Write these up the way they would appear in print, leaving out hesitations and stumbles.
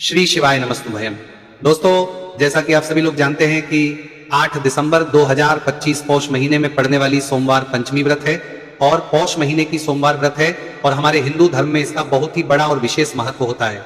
श्री शिवाय नमस्तुभयम। दोस्तों, जैसा कि आप सभी लोग जानते हैं कि 8 दिसंबर 2025 पौष महीने में पड़ने वाली सोमवार पंचमी व्रत है और पौष महीने की सोमवार व्रत है और हमारे हिंदू धर्म में इसका बहुत ही बड़ा और विशेष महत्व होता है।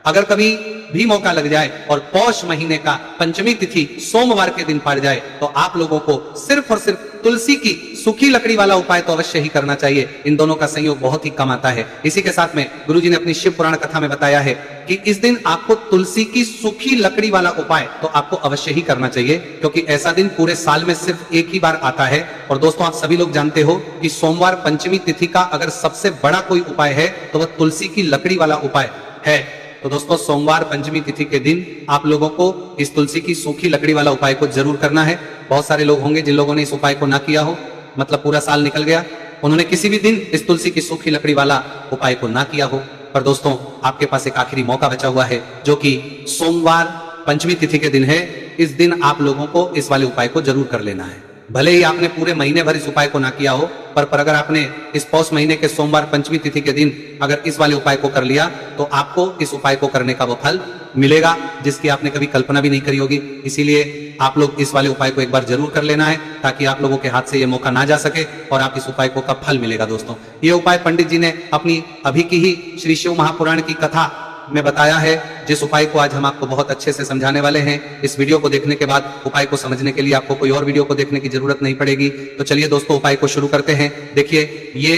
अगर कभी भी मौका लग जाए और पौष महीने का पंचमी तिथि सोमवार के दिन पड़ जाए तो आप लोगों को सिर्फ और सिर्फ तुलसी की सूखी लकड़ी वाला उपाय तो अवश्य ही करना चाहिए। इन दोनों का संयोग बहुत ही कम आता है। इसी के साथ में गुरुजी ने अपनी शिव पुराण कथा में बताया है कि इस दिन आपको तुलसी की सूखी लकड़ी वाला उपाय तो आपको अवश्य ही करना चाहिए, क्योंकि ऐसा दिन पूरे साल में सिर्फ एक ही बार आता है। और दोस्तों, आप सभी लोग जानते हो कि सोमवार पंचमी तिथि का अगर सबसे बड़ा कोई उपाय है तो वह तुलसी की लकड़ी वाला उपाय है। तो दोस्तों, सोमवार पंचमी तिथि के दिन आप लोगों को इस तुलसी की सूखी लकड़ी वाला उपाय को जरूर करना है। बहुत सारे लोग होंगे जिन लोगों ने इस उपाय को ना किया हो, मतलब पूरा साल निकल गया, उन्होंने किसी भी दिन इस तुलसी की सूखी लकड़ी वाला उपाय को ना किया हो। पर दोस्तों, आपके पास एक आखिरी मौका बचा हुआ है जो कि सोमवार पंचमी तिथि के दिन है। इस दिन आप लोगों को इस वाले उपाय को जरूर कर लेना है। भले ही आपने पूरे महीने भर इस उपाय को ना किया हो, पर अगर आपने इस पौष महीने के सोमवार पंचमी तिथि के दिन अगर इस वाले उपाय को कर लिया तो आपको इस उपाय को करने का वो फल मिलेगा जिसकी आपने कभी कल्पना भी नहीं करी होगी। इसीलिए आप लोग इस वाले उपाय को एक बार जरूर कर लेना है ताकि आप लोगों के हाथ से ये मौका ना जा सके और आप इस उपाय को का फल मिलेगा। दोस्तों, ये उपाय पंडित जी ने अपनी अभी की ही श्री शिव महापुराण की कथा में बताया है, जिस उपाय को आज हम आपको बहुत अच्छे से समझाने वाले हैं। इस वीडियो को देखने के बाद उपाय को समझने के लिए आपको कोई और वीडियो को देखने की जरूरत नहीं पड़ेगी। तो चलिए दोस्तों, उपाय को शुरू करते हैं। देखिए, ये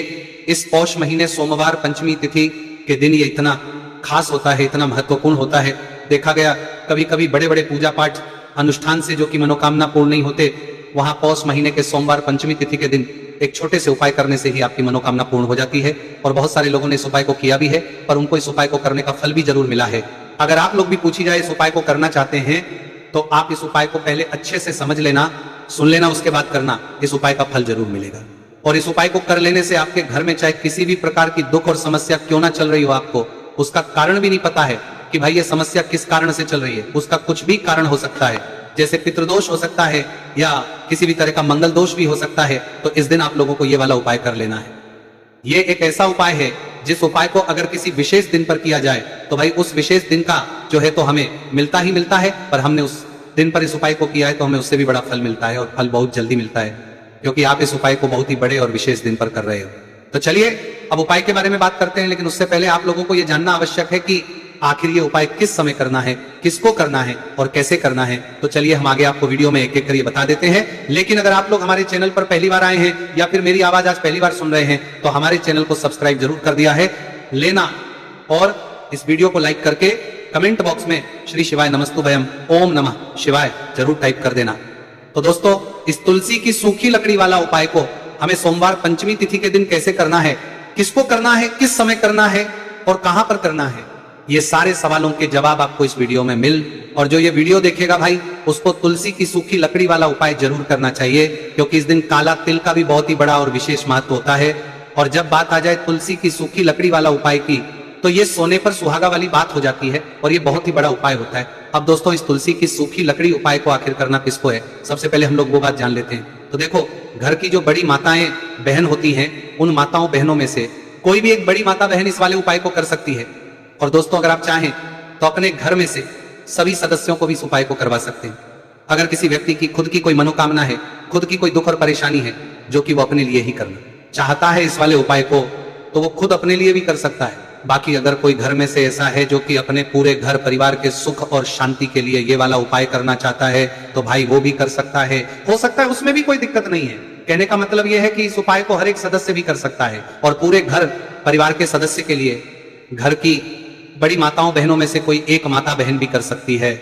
इस पौष महीने सोमवार पंचमी तिथि के दिन ये इतना खास होता है, इतना महत्वपूर्ण होता है। देखा गया कभी कभी बड़े बड़े पूजा पाठ अनुष्ठान से जो कि मनोकामना पूर्ण नहीं होते, वहां पौष महीने के सोमवार पंचमी तिथि के दिन एक छोटे से उपाय करने से ही आपकी मनोकामना पूर्ण हो जाती है। और बहुत सारे लोगों ने इस उपाय को किया भी है, पर उनको इस उपाय को करने का फल भी जरूर मिला है। अगर आप लोग भी पूछी जाए इस उपाय को करना चाहते हैं तो आप इस उपाय को पहले अच्छे से समझ लेना, सुन लेना, उसके बाद करना। इस उपाय का फल जरूर मिलेगा। और इस उपाय को कर लेने से आपके घर में चाहे किसी भी प्रकार की दुख और समस्या क्यों ना चल रही हो, आपको उसका कारण भी नहीं पता है कि भाई ये समस्या किस कारण से चल रही है, उसका कुछ भी कारण हो सकता है, जैसे पितृदोष हो सकता है या किसी भी तरह का मंगल दोष भी हो सकता है। तो इस दिन आप लोगों को ये वाला उपाय कर लेना है। ये एक ऐसा उपाय है जिस उपाय को अगर किसी विशेष दिन पर किया जाए तो भाई उस विशेष दिन का जो है तो हमें मिलता ही मिलता है, पर हमने उस दिन पर इस उपाय को किया है तो हमें उससे भी बड़ा फल मिलता है, और फल बहुत जल्दी मिलता है, क्योंकि आप इस उपाय को बहुत ही बड़े और विशेष दिन पर कर रहे हो। तो चलिए अब उपाय के बारे में बात करते हैं, लेकिन उससे पहले आप लोगों को यह जानना आवश्यक है कि आखिर ये उपाय किस समय करना है, किसको करना है और कैसे करना है। तो चलिए हम आगे आपको वीडियो में एक एक करके बता देते हैं। लेकिन अगर आप लोग हमारे चैनल पर पहली बार आए हैं या फिर मेरी आवाज आज पहली बार सुन रहे हैं तो हमारे चैनल को सब्सक्राइब जरूर कर दिया है लेना, और इस वीडियो को लाइक करके कमेंट बॉक्स में श्री शिवाय नमस्तुभयम ओम नमः शिवाय जरूर टाइप कर देना। तो दोस्तों, इस तुलसी की सूखी लकड़ी वाला उपाय को हमें सोमवार पंचमी तिथि के दिन कैसे करना है, किसको करना है, किस समय करना है और कहां पर करना है, ये सारे सवालों के जवाब आपको इस वीडियो में मिल। और जो ये वीडियो देखेगा भाई, उसको तुलसी की सूखी लकड़ी वाला उपाय जरूर करना चाहिए, क्योंकि इस दिन काला तिल का भी बहुत ही बड़ा और विशेष महत्व होता है। और जब बात आ जाए तुलसी की सूखी लकड़ी वाला उपाय की, तो ये सोने पर सुहागा वाली बात हो जाती है और ये बहुत ही बड़ा उपाय होता है। अब दोस्तों, इस तुलसी की सूखी लकड़ी उपाय को आखिर करना किसको है, सबसे पहले हम लोग वो बात जान लेते हैं। तो देखो, घर की जो बड़ी माताएं बहन होती हैं, उन माताओं बहनों में से कोई भी एक बड़ी माता बहन इस वाले उपाय को कर सकती है। और दोस्तों, अगर आप चाहें तो अपने घर में से सभी सदस्यों को भी इस उपाय को करवा सकते हैं। अगर किसी व्यक्ति की खुद की कोई मनोकामना है, खुद की कोई दुख और परेशानी है जो कि वो अपने लिए ही करना चाहता है इस वाले उपाय को, तो वो खुद अपने लिए भी कर सकता है। बाकी अगर कोई घर में से ऐसा है जो कि अपने पूरे घर परिवार के सुख और शांति के लिए ये वाला उपाय करना चाहता है, तो भाई वो भी कर सकता है। हो सकता है उसमें भी कोई दिक्कत नहीं है। कहने का मतलब यह है कि इस उपाय को हर एक सदस्य भी कर सकता है, और पूरे घर परिवार के सदस्य के लिए घर की बड़ी माताओं बहनों में से कोई एक माता बहन भी कर सकती है।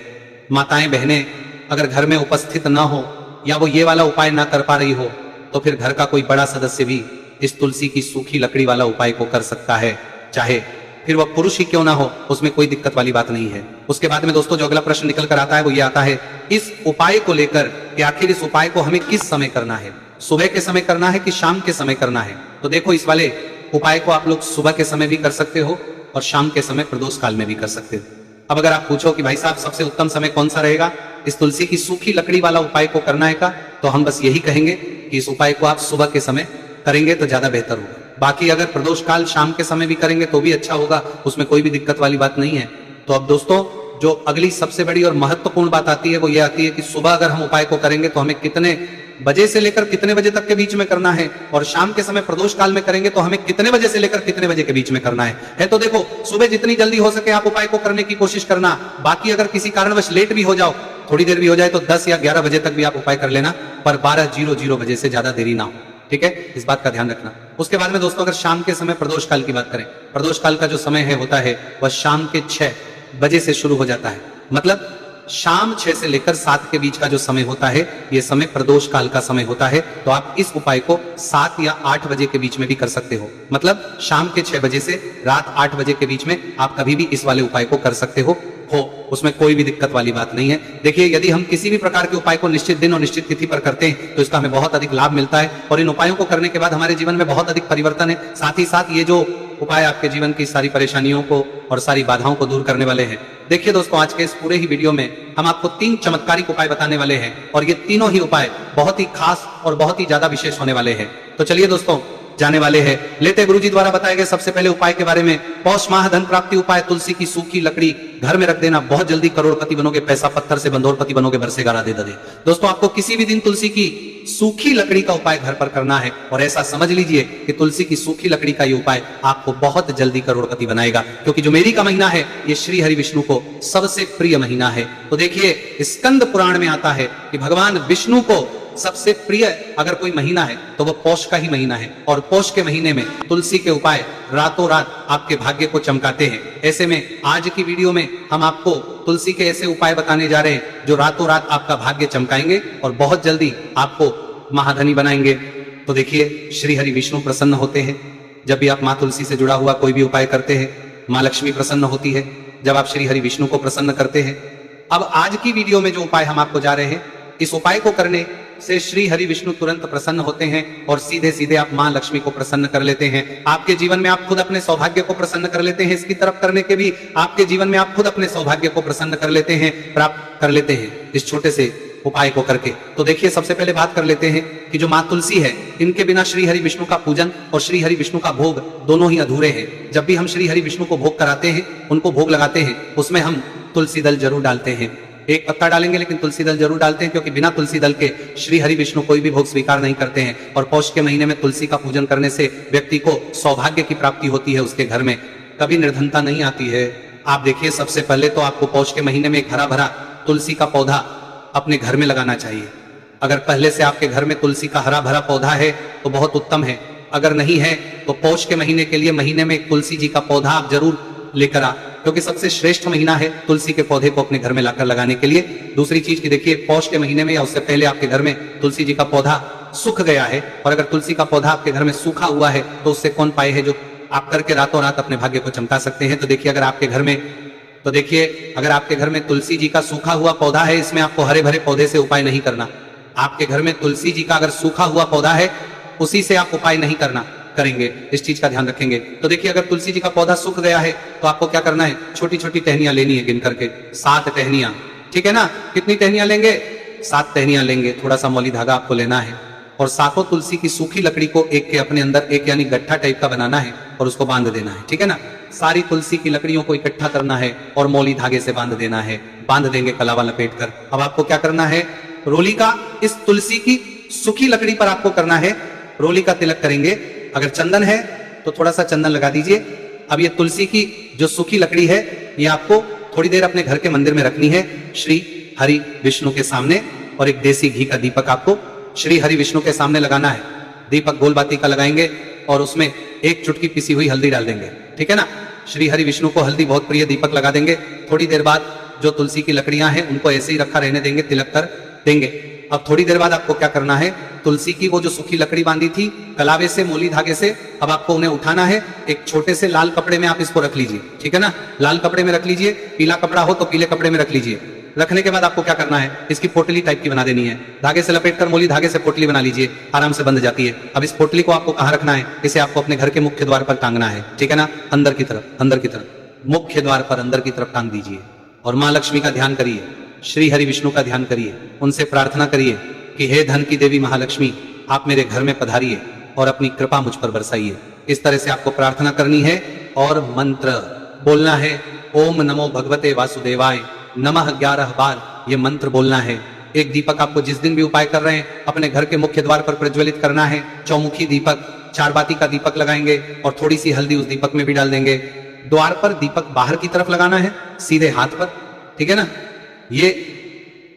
माताएं बहनें अगर घर में उपस्थित ना हो या वो ये वाला उपाय ना कर पा रही हो, तो फिर घर का कोई बड़ा सदस्य भी इस तुलसी की सूखी लकड़ी वाला उपाय को कर सकता है, चाहे फिर वह पुरुष ही क्यों ना हो, उसमें कोई दिक्कत वाली बात नहीं है। उसके बाद में दोस्तों, जो अगला प्रश्न निकल कर आता है वो ये आता है इस उपाय को लेकर कि आखिर इस उपाय को हमें किस समय करना है, सुबह के समय करना है कि शाम के समय करना है। तो देखो, इस वाले उपाय को आप लोग सुबह के समय भी कर सकते हो और शाम के समय प्रदोष काल में भी कर सकते हो। अब अगर आप पूछो कि भाई साहब सबसे उत्तम समय कौन सा रहेगा इस तुलसी की सूखी लकड़ी वाला उपाय को करने का, तो हम बस यही कहेंगे कि इस उपाय को आप सुबह के समय करेंगे तो ज्यादा बेहतर होगा। बाकी अगर प्रदोष काल शाम के समय भी करेंगे तो भी अच्छा होगा, उसमें कोई भी दिक्कत वाली बात नहीं है। तो अब दोस्तों, जो अगली सबसे बड़ी और महत्वपूर्ण बात आती है वो ये आती है कि सुबह अगर हम उपाय को करेंगे तो हमें कितने बजे से लेकर कितने बजे तक के बीच में करना है, और शाम के समय प्रदोष काल में करेंगे तो हमें कितने बजे से लेकर कितने बजे के बीच में करना है। तो देखो, सुबह जितनी जल्दी हो सके आप उपाय को करने की कोशिश करना। बाकी अगर किसी कारणवश लेट भी हो जाओ, थोड़ी देर भी हो जाए, तो 10 या 11 बजे तक भी आप उपाय कर लेना, पर 12:00 बजे से ज्यादा देरी ना हो। ठीक है, इस बात का ध्यान रखना। उसके बाद में दोस्तों, अगर शाम के समय प्रदोष काल की बात करें, प्रदोष काल का जो समय है होता है वह शाम के 6 बजे से शुरू हो जाता है। मतलब शाम 6 से लेकर 7 के बीच का जो समय होता है, यह समय प्रदोष काल का समय होता है। तो आप इस उपाय को 7 या 8 बजे के बीच में भी कर सकते हो। मतलब शाम के 6 बजे से रात 8 बजे के बीच में आप कभी भी इस वाले उपाय को कर सकते हो, उसमें कोई भी दिक्कत वाली बात नहीं है। देखिए, यदि हम किसी भी प्रकार के उपाय को निश्चित दिन और निश्चित तिथि पर करते हैं तो इसका हमें बहुत अधिक लाभ मिलता है, और इन उपायों को करने के बाद हमारे जीवन में बहुत अधिक परिवर्तन है। साथ ही साथ ये जो उपाय आपके जीवन की सारी परेशानियों को और सारी बाधाओं को दूर करने वाले हैं। देखिए दोस्तों, आज के इस पूरे ही वीडियो में हम आपको 3 चमत्कारिक उपाय बताने वाले हैं, और ये तीनों ही उपाय बहुत ही खास और बहुत ही ज्यादा विशेष होने वाले हैं। तो चलिए दोस्तों, जाने वाले हैं, लेते गुरुजी द्वारा बताए गए सबसे पहले उपाय के बारे में। पौष माह धन प्राप्ति उपाय, तुलसी की सूखी लकड़ी घर में रख देना, बहुत जल्दी करोड़पति बनोगे, पैसा पत्थर से बंदोरपति बनोगे, बरसेगा राधे दे। दोस्तों, आपको किसी भी दिन तुलसी की सूखी लकड़ी का उपाय घर पर करना है, और ऐसा समझ लीजिए कि तुलसी की सूखी लकड़ी का ये उपाय आपको बहुत जल्दी करोड़पति बनाएगा, क्योंकि जो मेरी का महीना है ये श्री हरि विष्णु को सबसे प्रिय महीना है। तो देखिए, स्कंद पुराण में आता है कि भगवान विष्णु को सबसे प्रिय अगर कोई महीना है तो वो पौष का ही महीना है, और पौष के महीने में तुलसी के उपाय रातों रात आपके भाग्य को चमकाते हैं। ऐसे में आज की वीडियो में हम आपको तुलसी के ऐसे उपाय बताने जा रहे हैं जो रातों रात आपका भाग्य चमकाएंगे और बहुत जल्दी आपको महाधनी बनाएंगे। तो देखिए, श्री हरि विष्णु प्रसन्न होते हैं जब भी आप माँ तुलसी से जुड़ा हुआ कोई भी उपाय करते हैं। माँ लक्ष्मी प्रसन्न होती है जब आप श्री हरि विष्णु को प्रसन्न करते हैं। अब आज की वीडियो में जो उपाय हम आपको जा रहे हैं, इस उपाय को करने से श्री हरि विष्णु तुरंत प्रसन्न होते हैं और सीधे सीधे आप मां लक्ष्मी को प्रसन्न कर लेते हैं। आपके जीवन में आप खुद अपने सौभाग्य को प्रसन्न कर लेते हैं। इसकी तरफ करने के भी आपके जीवन में आप खुद अपने सौभाग्य को प्रसन्न कर लेते हैं, प्राप्त कर लेते हैं इस छोटे से उपाय को करके। तो देखिए, सबसे पहले बात कर लेते हैं कि जो मां तुलसी है, इनके बिना श्री हरि विष्णु का पूजन और श्री हरि विष्णु का भोग दोनों ही अधूरे हैं। जब भी हम श्री हरि विष्णु को भोग कराते हैं, उनको भोग लगाते हैं, उसमें हम तुलसी दल जरूर डालते हैं। एक पत्ता डालेंगे लेकिन तुलसी दल जरूर डालते हैं, क्योंकि बिना तुलसी दल के श्री हरि विष्णु कोई भी भोग स्वीकार नहीं करते हैं। और पौष के महीने में तुलसी का पूजन करने से व्यक्ति को सौभाग्य की प्राप्ति होती है, उसके घर में कभी निर्धनता नहीं आती है। आप देखिए, सबसे पहले तो आपको पौष के महीने में एक हरा भरा तुलसी का पौधा अपने घर में लगाना चाहिए। अगर पहले से आपके घर में तुलसी का हरा भरा पौधा है तो बहुत उत्तम है। अगर नहीं है तो पौष के महीने के लिए महीने में एक तुलसी जी का पौधा आप जरूर लेकर आ, क्योंकि सबसे श्रेष्ठ महीना है तुलसी के पौधे को अपने घर में लाकर लगाने के लिए। दूसरी चीज की देखिए, पौष के महीने में या उससे पहले आपके घर में तुलसी जी का पौधा सूख गया है, और अगर तुलसी का पौधा आपके घर में सूखा हुआ है तो उससे कौन पाए है जो आप करके रातों रात अपने भाग्य को चमका सकते हैं। तो देखिए, अगर आपके घर में तुलसी जी का सूखा हुआ पौधा है, इसमें आपको हरे भरे पौधे से उपाय नहीं करना। आपके घर में तुलसी जी का अगर सूखा हुआ पौधा है, उसी से आप उपाय नहीं करेंगे, इस चीज का ध्यान रखेंगे। तो देखिए, अगर तुलसी जी का पौधा सूख गया है तो आपको क्या करना है, छोटी छोटी टहनियां लेनी है, गिन करके 7 टहनियां। ठीक है ना? कितनी टहनियां लेंगे? 7 टहनियां लेंगे। थोड़ा सा मौली धागा आपको लेना है, और 7 तुलसी की सूखी लकड़ी को एक के अपने अंदर एक यानी गट्ठा टाइप का बनाना है और उसको बांध देना है। ठीक है ना? सारी तुलसी की लकड़ियों को इकट्ठा करना है और मौली धागे से बांध देना है। बांध देंगे कलावा लपेट कर। अब आपको क्या करना है, रोली का इस तुलसी की सूखी लकड़ी पर आपको करना है, रोली का तिलक करेंगे। अगर चंदन है तो थोड़ा सा चंदन लगा दीजिए। अब ये तुलसी की जो सूखी लकड़ी है, ये आपको थोड़ी देर अपने घर के मंदिर में रखनी है श्री हरि विष्णु के सामने, और एक देसी घी का दीपक आपको श्री हरि विष्णु के सामने लगाना है। दीपक गोल बाती का लगाएंगे और उसमें एक चुटकी पिसी हुई हल्दी डाल देंगे। ठीक है ना? श्री हरि विष्णु को हल्दी बहुत प्रिय, दीपक लगा देंगे। थोड़ी देर बाद जो तुलसी की लकड़ियां हैं उनको ऐसे ही रखा रहने देंगे, तिलक कर देंगे। अब थोड़ी देर बाद आपको क्या करना है, तुलसी की वो जो सूखी लकड़ी बांधी थी कलावे से, मोली धागे से, अब आपको उन्हें उठाना है। एक छोटे से लाल कपड़े में आप इसको रख लीजिए। ठीक है ना? लाल कपड़े में रख लीजिए, पीला कपड़ा हो तो पीले कपड़े में रख लीजिए। रखने के बाद आपको क्या करना है, इसकी पोटली टाइप की बना देनी है। धागे से लपेट कर मोली धागे से पोटली बना लीजिए, आराम से बंध जाती है। अब इस पोटली को आपको कहाँ रखना है, इसे आपको अपने घर के मुख्य द्वार पर टांगना है। ठीक है ना? अंदर की तरफ मुख्य द्वार पर अंदर की तरफ टांग दीजिए, और माँ लक्ष्मी का ध्यान करिए, श्री हरि विष्णु का ध्यान करिए, उनसे प्रार्थना करिए कि हे धन की देवी महालक्ष्मी, आप मेरे घर में पधारिए और अपनी कृपा मुझ पर बरसाइए। इस तरह से आपको प्रार्थना करनी है और मंत्र बोलना है ओम नमो भगवते वासुदेवाय नमः 11 बार ये मंत्र बोलना है। एक दीपक आपको जिस दिन भी उपाय कर रहे हैं अपने घर के मुख्य द्वार पर प्रज्वलित करना है। चौमुखी दीपक, 4 बाती का दीपक लगाएंगे और थोड़ी सी हल्दी उस दीपक में भी डाल देंगे। द्वार पर दीपक बाहर की तरफ लगाना है, सीधे हाथ पर, ठीक है ना। ये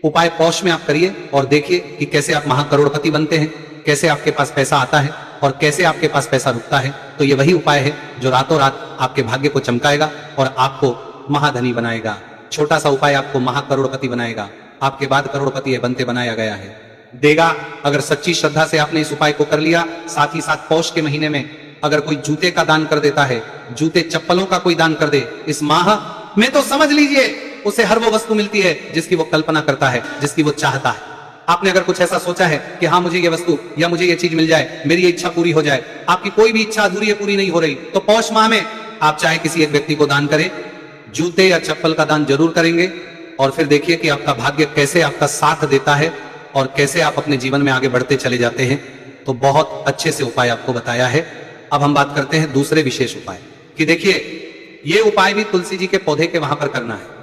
उपाय पौष में आप करिए और देखिए कि कैसे आप महाकरोड़पति बनते हैं, कैसे आपके पास पैसा आता है और कैसे आपके पास पैसा रुकता है। तो ये वही उपाय है जो रातों रात आपके भाग्य को चमकाएगा और आपको महाधनी बनाएगा। छोटा सा उपाय आपको महाकरोड़पति बनाएगा, आपके बाद करोड़पति बनते बनाया गया है, देगा। अगर सच्ची श्रद्धा से आपने इस उपाय को कर लिया, साथ ही साथ पौष के महीने में अगर कोई जूते का दान कर देता है, जूते चप्पलों का कोई दान कर दे इस माह में, तो समझ लीजिए उसे हर वो वस्तु मिलती है जिसकी वो कल्पना करता है, जिसकी वो चाहता है। आपने अगर कुछ ऐसा सोचा है कि हाँ मुझे ये वस्तु या मुझे ये चीज मिल जाए, मेरी ये इच्छा पूरी हो जाए, आपकी कोई भी इच्छा अधूरी है, पूरी नहीं हो रही, तो पौष माह में आप चाहे किसी एक व्यक्ति को दान करें, जूते या चप्पल का दान जरूर करेंगे और फिर देखिए कि आपका भाग्य कैसे आपका साथ देता है और कैसे आप अपने जीवन में आगे बढ़ते चले जाते हैं। तो बहुत अच्छे से उपाय आपको बताया है। अब हम बात करते हैं दूसरे विशेष उपाय कि देखिए ये उपाय भी तुलसी जी के पौधे के वहां पर करना है।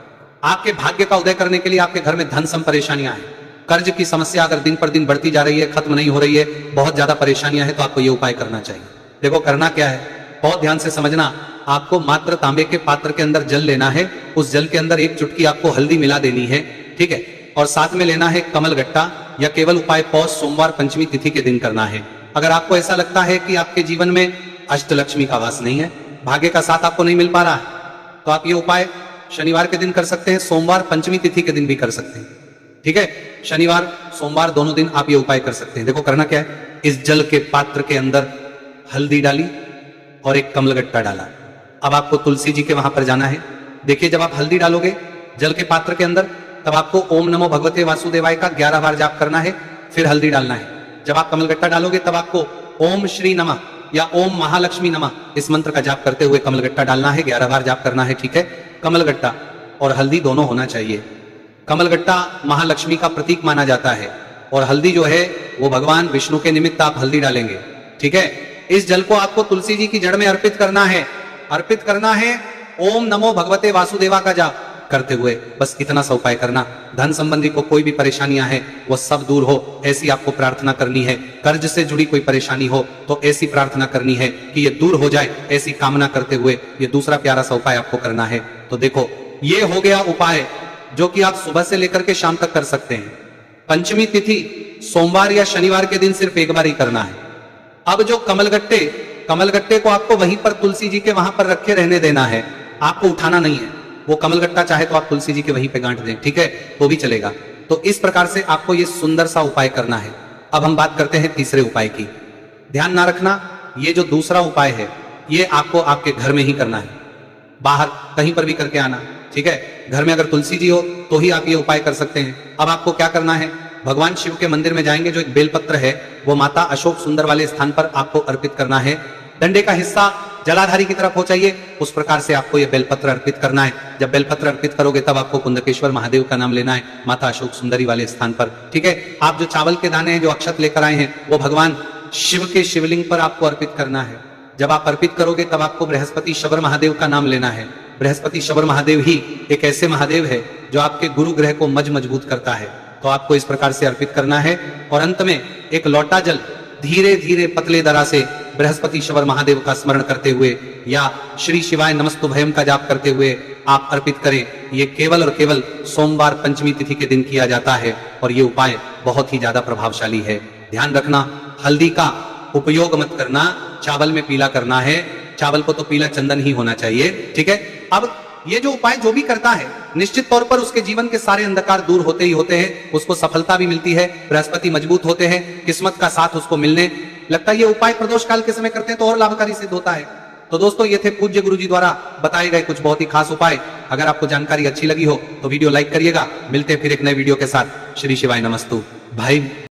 आपके भाग्य का उदय करने के लिए आपके घर में धन सम परेशानियां हैं, कर्ज की समस्या अगर दिन पर दिन बढ़ती जा रही है, खत्म नहीं हो रही है, बहुत ज्यादा परेशानियां हैं, तो आपको ये उपाय करना चाहिए। देखो करना क्या है, बहुत ध्यान से समझना। आपको मात्र तांबे के पात्र के अंदर जल लेना है, उस जल के अंदर 1 चुटकी आपको हल्दी मिला देनी है, ठीक है, और साथ में लेना है कमल गट्टा। या केवल उपाय पौष सोमवार पंचमी तिथि के दिन करना है। अगर आपको ऐसा लगता है कि आपके जीवन में अष्टलक्ष्मी का वास नहीं है, भाग्य का साथ आपको नहीं मिल पा रहा है, तो आप ये उपाय शनिवार के दिन कर सकते हैं, सोमवार पंचमी तिथि के दिन भी कर सकते हैं, ठीक है। शनिवार सोमवार दोनों दिन आप ये उपाय कर सकते हैं। देखो करना क्या है, इस जल के पात्र के अंदर हल्दी डाली और एक कमलगट्टा डाला। अब आपको तुलसी जी के वहां पर जाना है। देखिए जब आप हल्दी डालोगे जल के पात्र के अंदर, तब आपको ओम नमो भगवते वासुदेवाय का 11 बार जाप करना है, फिर हल्दी डालना है। जब आप कमलगट्टा डालोगे तब आपको ओम श्री नमः या ओम महालक्ष्मी नमः इस मंत्र का जाप करते हुए कमलगट्टा डालना है, 11 बार जाप करना है, ठीक है। कमलगट्टा और हल्दी दोनों होना चाहिए। कमलगट्टा महालक्ष्मी का प्रतीक माना जाता है और हल्दी जो है वो भगवान विष्णु के निमित्त आप हल्दी डालेंगे, ठीक है। इस जल को आपको तुलसी जी की जड़ में अर्पित करना है, अर्पित करना है ओम नमो भगवते वासुदेवा का जाप करते हुए। बस इतना सा उपाय करना। धन संबंधी को कोई भी परेशानियां हैं वो सब दूर हो, ऐसी आपको प्रार्थना करनी है। कर्ज से जुड़ी कोई परेशानी हो तो ऐसी प्रार्थना करनी है कि ये दूर हो जाए, ऐसी कामना करते हुए ये दूसरा प्यारा सा उपाय आपको करना है। तो देखो ये हो गया उपाय जो कि आप सुबह से लेकर के शाम तक कर सकते हैं। पंचमी तिथि सोमवार या शनिवार के दिन सिर्फ एक बार ही करना है। अब जो कमलगट्टे को आपको वहीं पर तुलसी जी के वहां पर रखे रहने देना है, आपको उठाना नहीं है। वो कमलगट्टा चाहे तो आप तुलसी जी के वहीं पे गांठ दें, ठीक है, तो भी चलेगा। तो इस प्रकार से आपको ये सुंदर सा उपाय करना है। अब हम बात करते हैं तीसरे उपाय की। ध्यान ना रखना, ये जो दूसरा उपाय है ये आपको आपके घर में ही करना है, बाहर कहीं पर भी करके आना, ठीक है। घर में अगर तुलसी जी हो तो ही आप ये उपाय कर सकते हैं। अब आपको क्या करना है, भगवान शिव के मंदिर में जाएंगे, जो एक बेलपत्र है वो माता अशोक सुंदर वाले स्थान पर आपको अर्पित करना है। डंडे का हिस्सा जलाधारी की तरफ हो चाहिए, उस प्रकार से आपको यह बेलपत्र अर्पित करना है। जब बेलपत्र अर्पित करोगे तब आपको कुंदकेश्वर महादेव का नाम लेना है, माता अशोक सुंदरी वाले स्थान पर, ठीक है। आप जो चावल के दाने हैं, जो अक्षत लेकर आए हैं, वो भगवान शिव के शिवलिंग पर आपको अर्पित करना है। जब आप अर्पित करोगे तब आपको बृहस्पति शबर महादेव का नाम लेना है। बृहस्पति शबर महादेव ही एक ऐसे महादेव है जो आपके गुरु ग्रह को मजबूत करता है, तो आपको इस प्रकार से अर्पित करना है। और अंत में एक लोटा जल धीरे धीरे पतले दरा से बृहस्पति शबर महादेव का स्मरण करते हुए या श्री शिवाय नमस्तुभयम का जाप करते हुए आप अर्पित करें। ये केवल और केवल सोमवार पंचमी तिथि के दिन किया जाता है और ये उपाय बहुत ही ज्यादा प्रभावशाली है। ध्यान रखना, हल्दी का उपयोग मत करना, चावल में पीला करना है, चावल को तो पीला चंदन ही होना चाहिए, ठीक है। अब ये जो उपाय जो भी करता है, निश्चित तौर पर उसके जीवन के सारे अंधकार दूर होते ही होते हैं, उसको सफलता भी मिलती है, बृहस्पति मजबूत होते हैं, किस्मत का साथ उसको मिलने लगता है। ये उपाय प्रदोष काल के समय करते हैं तो और लाभकारी सिद्ध होता है। तो दोस्तों ये थे पूज्य गुरु जी द्वारा बताए गए कुछ बहुत ही खास उपाय। अगर आपको जानकारी अच्छी लगी हो तो वीडियो लाइक करिएगा। मिलते हैं फिर एक नए वीडियो के साथ। श्री शिवाय नमस्तु भाई।